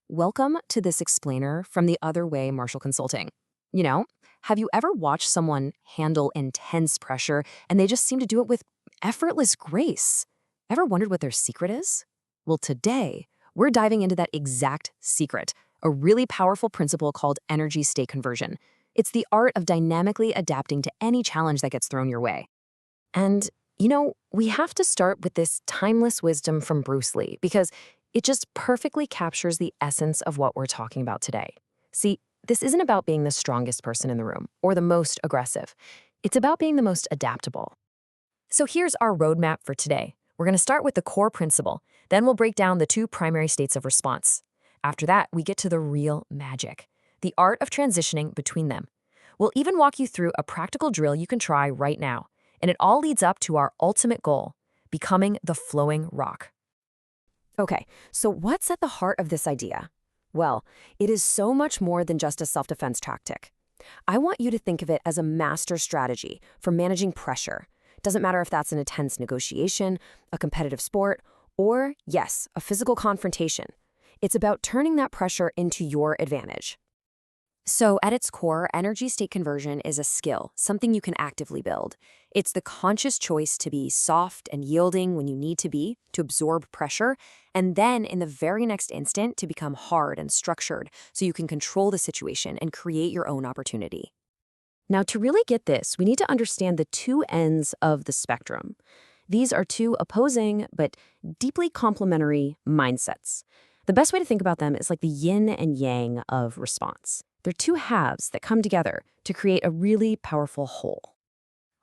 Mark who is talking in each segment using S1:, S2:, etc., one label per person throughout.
S1: Welcome to this explainer from the Other Way Marshall Consulting. You know, have you ever watched someone handle intense pressure and they just seem to do it with effortless grace? Ever wondered what their secret is? Well, today, we're diving into that exact secret, a really powerful principle called energy state conversion. It's the art of dynamically adapting to any challenge that gets thrown your way. And, we have to start with this timeless wisdom from Bruce Lee because it just perfectly captures the essence of what we're talking about today. See, this isn't about being the strongest person in the room or the most aggressive. It's about being the most adaptable. So here's our roadmap for today. We're going to start with the core principle. Then we'll break down the two primary states of response. After that, we get to the real magic, the art of transitioning between them. We'll even walk you through a practical drill you can try right now. And it all leads up to our ultimate goal, becoming the flowing rock. Okay, so what's at the heart of this idea? Well, it is so much more than just a self-defense tactic. I want you to think of it as a master strategy for managing pressure. Doesn't matter if that's an intense negotiation, a competitive sport, or, yes, a physical confrontation. It's about turning that pressure into your advantage. So at its core, energy state conversion is a skill, something you can actively build. It's the conscious choice to be soft and yielding when you need to be, to absorb pressure, and then in the very next instant to become hard and structured so you can control the situation and create your own opportunity. Now, to really get this, we need to understand the two ends of the spectrum. These are two opposing but deeply complementary mindsets. The best way to think about them is like the yin and yang of response. They're two halves that come together to create a really powerful whole.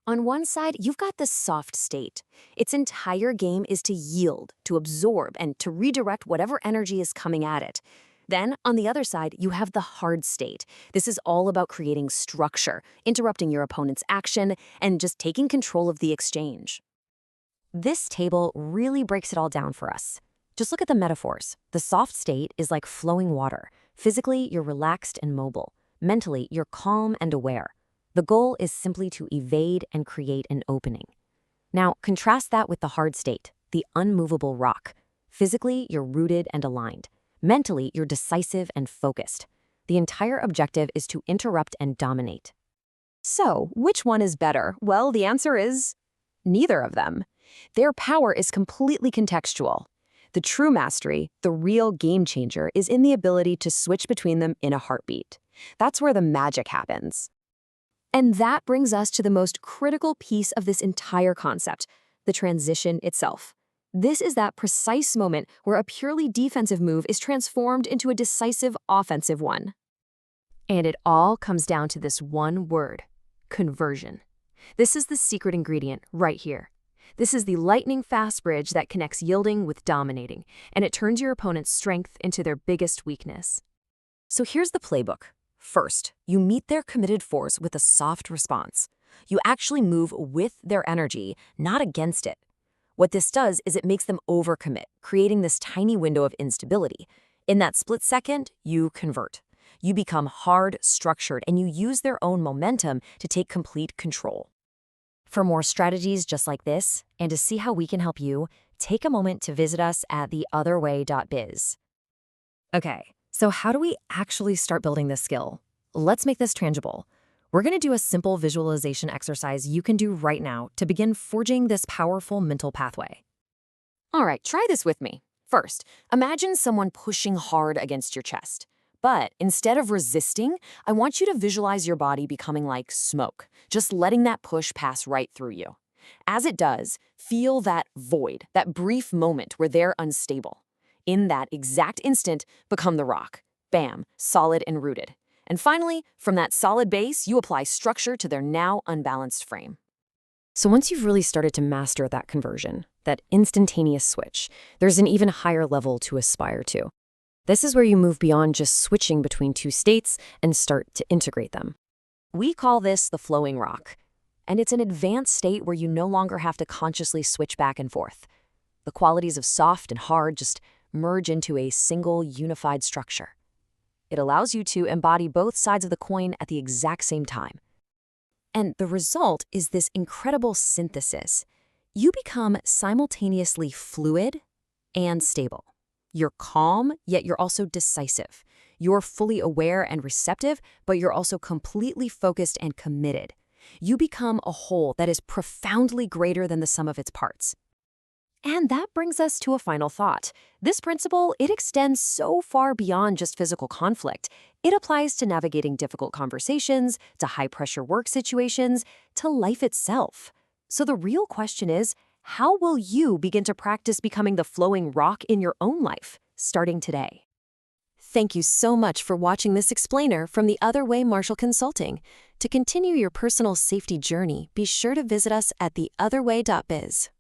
S1: On one side, you've got the soft state. Its entire game is to yield, to absorb, and to redirect whatever energy is coming at it. Then, on the other side, you have the hard state. This is all about creating structure, interrupting your opponent's action, and just taking control of the exchange. This table really breaks it all down for us. Just look at the metaphors. The soft state is like flowing water. Physically, you're relaxed and mobile. Mentally, you're calm and aware. The goal is simply to evade and create an opening. Now, contrast that with the hard state, the unmovable rock. Physically, you're rooted and aligned. Mentally, you're decisive and focused. The entire objective is to interrupt and dominate. So, which one is better? Well, the answer is neither of them. Their power is completely contextual. The true mastery, the real game changer, is in the ability to switch between them in a heartbeat. That's where the magic happens. And that brings us to the most critical piece of this entire concept, the transition itself. This is that precise moment where a purely defensive move is transformed into a decisive offensive one. And it all comes down to this one word, conversion. This is the secret ingredient right here. This is the lightning-fast bridge that connects yielding with dominating, and it turns your opponent's strength into their biggest weakness. So here's the playbook. First, you meet their committed force with a soft response. You actually move with their energy, not against it. What this does is it makes them overcommit, creating this tiny window of instability. In that split second, you convert. You become hard, structured, and you use their own momentum to take complete control. For more strategies just like this, and to see how we can help you, take a moment to visit us at theotherway.biz. Okay, so how do we actually start building this skill? Let's make this tangible. We're going to do a simple visualization exercise you can do right now to begin forging this powerful mental pathway. All right, try this with me. First, imagine someone pushing hard against your chest. But instead of resisting, I want you to visualize your body becoming like smoke, just letting that push pass right through you. As it does, feel that void, that brief moment where they're unstable. In that exact instant, become the rock. Bam, solid and rooted. And finally, from that solid base, you apply structure to their now unbalanced frame. So once you've really started to master that conversion, that instantaneous switch, there's an even higher level to aspire to. This is where you move beyond just switching between two states and start to integrate them. We call this the flowing rock, and it's an advanced state where you no longer have to consciously switch back and forth. The qualities of soft and hard just merge into a single unified structure. It allows you to embody both sides of the coin at the exact same time. And the result is this incredible synthesis. You become simultaneously fluid and stable. You're calm, yet you're also decisive. You're fully aware and receptive, but you're also completely focused and committed. You become a whole that is profoundly greater than the sum of its parts. And that brings us to a final thought. This principle, it extends so far beyond just physical conflict. It applies to navigating difficult conversations, to high-pressure work situations, to life itself. So the real question is, how will you begin to practice becoming the flowing rock in your own life, starting today? Thank you so much for watching this explainer from The Other Way Marshall Consulting. To continue your personal safety journey, be sure to visit us at theotherway.biz.